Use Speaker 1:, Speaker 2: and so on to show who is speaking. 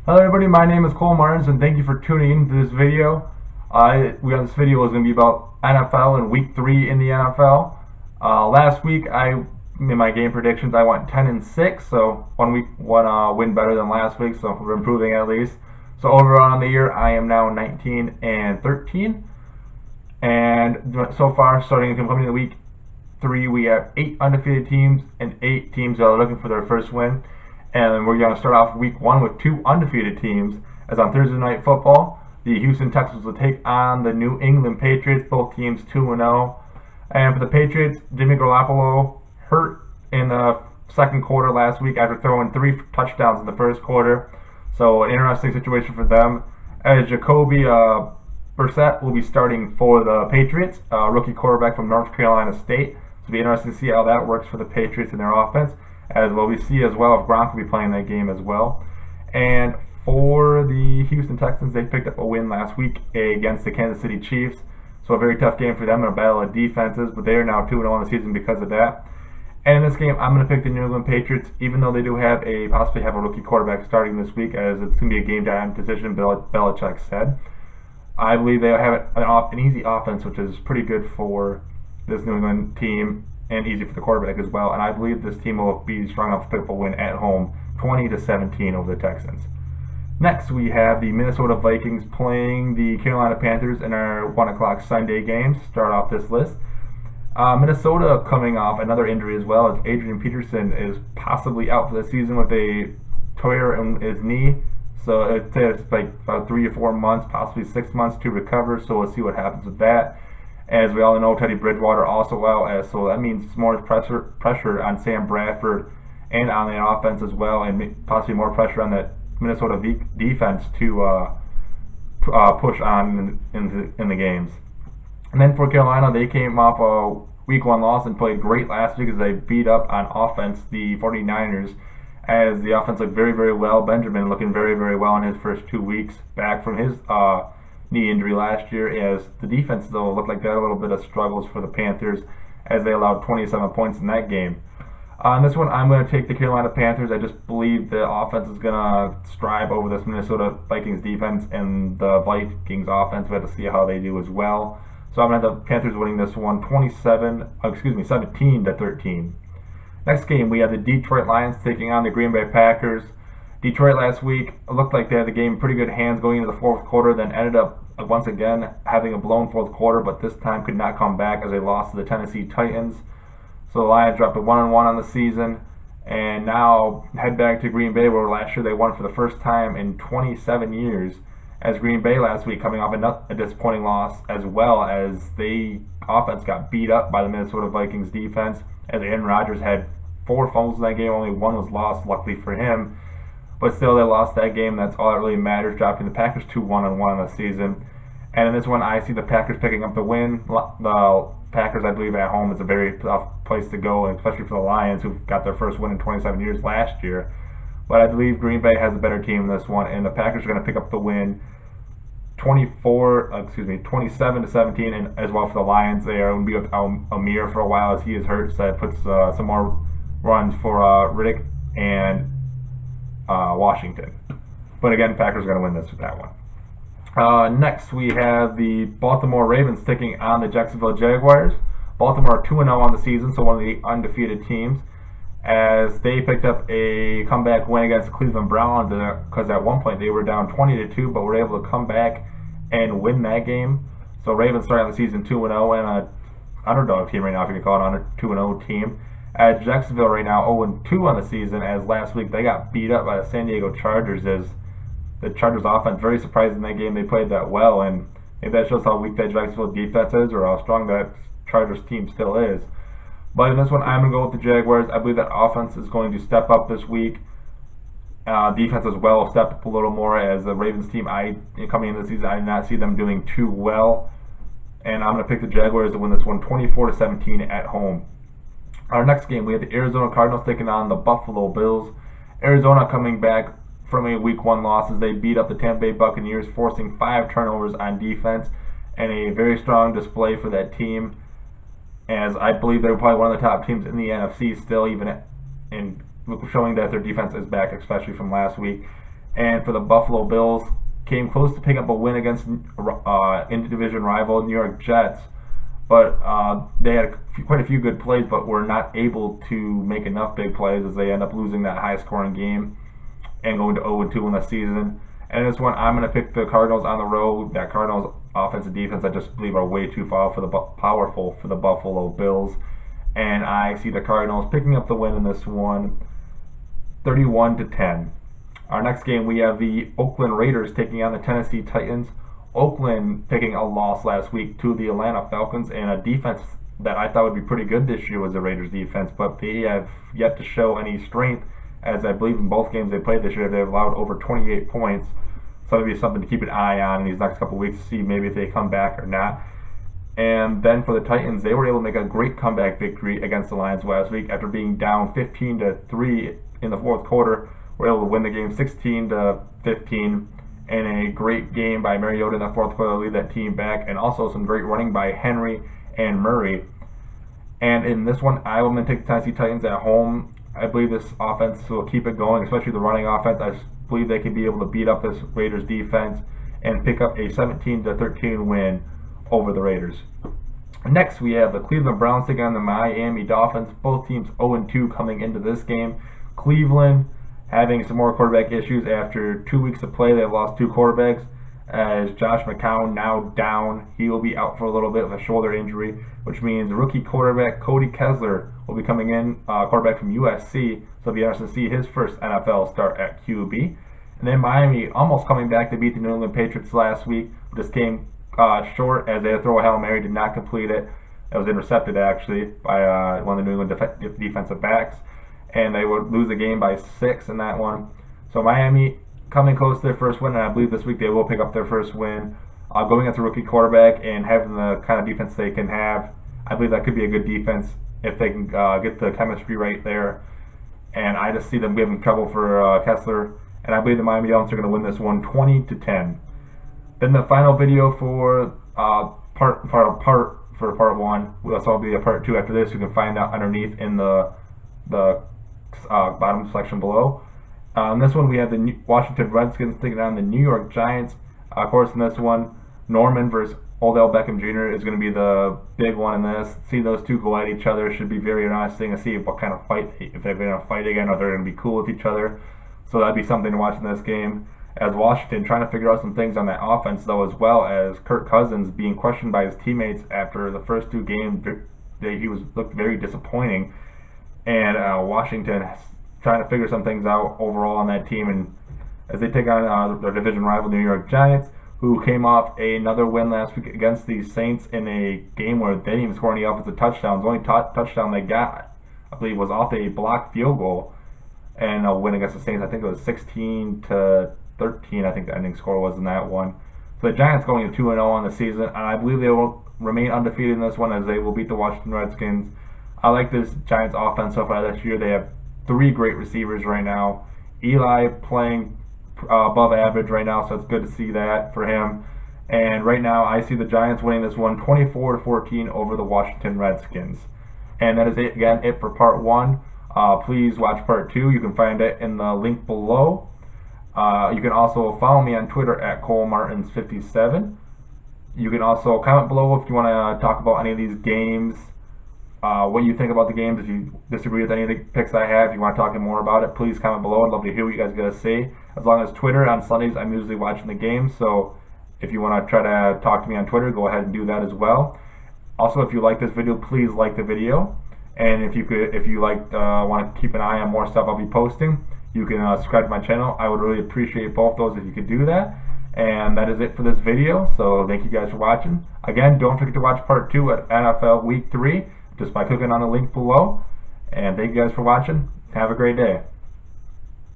Speaker 1: Hello everybody, my name is Cole Martins and thank you for tuning in to this video. This video is going to be about NFL and week 3 in the NFL. Last week in my game predictions I went 10-6, so one win better than last week, so we're improving at least. So overall on the year I am now 19-13, and so far starting coming to week 3 we have 8 undefeated teams and 8 teams that are looking for their first win. And we're going to start off week 1 with 2 undefeated teams, as on Thursday Night Football, the Houston Texans will take on the New England Patriots, both teams 2-0. And for the Patriots, Jimmy Garoppolo hurt in the second quarter last week after throwing 3 touchdowns in the first quarter. So an interesting situation for them, as Jacoby Brissett will be starting for the Patriots, rookie quarterback from North Carolina State. So it'll be interesting to see how that works for the Patriots and their offense, as well we see as well if Gronk will be playing that game as well. And for the Houston Texans, they picked up a win last week against the Kansas City Chiefs. So a very tough game for them in a battle of defenses, but they are now 2-0 on the season because of that. And in this game, I'm going to pick the New England Patriots, even though they do possibly have a rookie quarterback starting this week, as it's going to be a game-time decision, Belichick said. I believe they'll have an easy offense, which is pretty good for this New England team, and easy for the quarterback as well. And I believe this team will be strong enough to pick up a win at home, 20-17 over the Texans. Next, we have the Minnesota Vikings playing the Carolina Panthers in our 1 o'clock Sunday games. Start off this list. Minnesota coming off another injury as well, as Adrian Peterson is possibly out for the season with a tear in his knee. So it's like about 3 or 4 months, possibly 6 months to recover. So we'll see what happens with that. As we all know, Teddy Bridgewater also out, so that means more pressure on Sam Bradford and on the offense as well, and possibly more pressure on that Minnesota defense to push on in the games. And then for Carolina, they came off a week 1 loss and played great last week as they beat up on offense the 49ers, as the offense looked very, very well. Benjamin looking very, very well in his first 2 weeks back from his knee injury last year, as the defense though looked like they had a little bit of struggles for the Panthers, as they allowed 27 points in that game. On this one, I'm going to take the Carolina Panthers. I just believe the offense is going to strive over this Minnesota Vikings defense, and the Vikings offense, we have to see how they do as well. So I'm going to have the Panthers winning this one 17-13. Next game, we have the Detroit Lions taking on the Green Bay Packers. Detroit last week looked like they had the game in pretty good hands going into the fourth quarter, then ended up once again having a blown fourth quarter, but this time could not come back as they lost to the Tennessee Titans. So the Lions dropped to 1-1 on the season, and now head back to Green Bay, where last year they won for the first time in 27 years, as Green Bay last week coming off a disappointing loss, as well as the offense got beat up by the Minnesota Vikings defense, as Aaron Rodgers had 4 fumbles in that game, only 1 was lost, luckily for him. But still, they lost that game. That's all that really matters, dropping the Packers to 1-1 on the season. And in this one, I see the Packers picking up the win. The Packers, I believe, at home is a very tough place to go, especially for the Lions, who got their first win in 27 years last year. But I believe Green Bay has a better team in this one, and the Packers are going to pick up the win 27-17. And as well for the Lions, they are going to be with Amir for a while, as he is hurt, so that puts some more runs for Riddick and Washington. But again, Packers are going to win this with that one. Next, we have the Baltimore Ravens taking on the Jacksonville Jaguars. Baltimore are 2-0 on the season, so one of the undefeated teams, as they picked up a comeback win against the Cleveland Browns, because at one point they were down 20-2, but were able to come back and win that game. So Ravens starting the season 2-0, and an underdog team right now, if you can call it a 2-0 team. At Jacksonville right now 0-2 on the season, as last week they got beat up by the San Diego Chargers, as the Chargers offense very surprised in that game. They played that well, and maybe that shows how weak that Jacksonville defense is, or how strong that Chargers team still is. But in this one, I'm going to go with the Jaguars. I believe that offense is going to step up this week. Defense as well will step up a little more, as the Ravens team, coming into the season, I did not see them doing too well. And I'm going to pick the Jaguars to win this one 24-17 at home. Our next game, we have the Arizona Cardinals taking on the Buffalo Bills. Arizona coming back from a week 1 loss as they beat up the Tampa Bay Buccaneers, forcing 5 turnovers on defense, and a very strong display for that team, as I believe they're probably one of the top teams in the NFC still, even in showing that their defense is back, especially from last week. And for the Buffalo Bills, came close to picking up a win against in-division rival New York Jets, but they had quite a few good plays, but were not able to make enough big plays as they end up losing that high-scoring game and going to 0-2 in the season. And this one, I'm going to pick the Cardinals on the road. That Cardinals offense and defense, I just believe, are way too powerful for the Buffalo Bills. And I see the Cardinals picking up the win in this one, 31-10. Our next game, we have the Oakland Raiders taking on the Tennessee Titans. Oakland taking a loss last week to the Atlanta Falcons, and a defense that I thought would be pretty good this year was the Raiders defense, but they have yet to show any strength, as I believe in both games they played this year, they've allowed over 28 points. So that'll be something to keep an eye on in these next couple weeks to see maybe if they come back or not. And then for the Titans, they were able to make a great comeback victory against the Lions last week after being down 15-3 in the fourth quarter. Were able to win the game 16-15, and a great game by Mariota in the fourth quarter to lead that team back, and also some great running by Henry and Murray. And in this one, I will take the Tennessee Titans at home. I believe this offense will keep it going, especially the running offense. I believe they can be able to beat up this Raiders defense and pick up a 17-13 win over the Raiders. Next, we have the Cleveland Browns taking on the Miami Dolphins. Both teams 0-2 coming into this game. Cleveland having some more quarterback issues after 2 weeks of play. They've lost 2 quarterbacks, as Josh McCown now down. He will be out for a little bit with a shoulder injury, which means rookie quarterback Cody Kessler will be coming in, quarterback from USC. So it'll be interesting to see his first NFL start at QB. And then Miami almost coming back to beat the New England Patriots last week. This came short as they had to throw a Hail Mary, did not complete it. It was intercepted actually by one of the New England defensive backs, and they would lose the game by 6 in that one. So Miami coming close to their first win, and I believe this week they will pick up their first win. Going against a rookie quarterback and having the kind of defense they can have, I believe that could be a good defense if they can get the chemistry right there. And I just see them giving trouble for Kessler, and I believe the Miami Dolphins are going to win this one 20-10. Then the final video for part one. We'll also be a part 2 after this. You can find out underneath in the bottom section below. In this one, we have the Washington Redskins taking on the New York Giants. Of course, in this one, Norman versus Odell Beckham Jr. is going to be the big one in this. See those two go at each other should be very interesting to see what kind of fight, if they're going to fight again, or they're going to be cool with each other. So that'd be something to watch in this game. As Washington trying to figure out some things on that offense, though, as well as Kirk Cousins being questioned by his teammates after the first 2 games. He looked very disappointing, and Washington trying to figure some things out overall on that team, and as they take on their division rival New York Giants, who came off another win last week against the Saints in a game where they didn't even score any offensive touchdowns. The only touchdown they got, I believe, was off a blocked field goal, and a win against the Saints. I think it was 16-13. I think the ending score was in that one. So the Giants going to 2-0 on the season, and I believe they will remain undefeated in this one as they will beat the Washington Redskins. I like this Giants offense so far this year. They have 3 great receivers right now. Eli playing above average right now, so it's good to see that for him. And right now, I see the Giants winning this one 24-14 over the Washington Redskins. And that is it for part 1. Please watch part 2. You can find it in the link below. You can also follow me on Twitter at ColeMartins57. You can also comment below if you want to talk about any of these games, what you think about the games. If you disagree with any of the picks I have, if you want to talk more about it, please comment below. I'd love to hear what you guys got to say. As long as Twitter, on Sundays, I'm usually watching the games, so if you want to try to talk to me on Twitter, go ahead and do that as well. Also, if you like this video, please like the video. And if you want to keep an eye on more stuff I'll be posting, you can subscribe to my channel. I would really appreciate both those if you could do that. And that is it for this video, so thank you guys for watching. Again, don't forget to watch part 2 at NFL Week 3 just by clicking on the link below. And thank you guys for watching. Have a great day.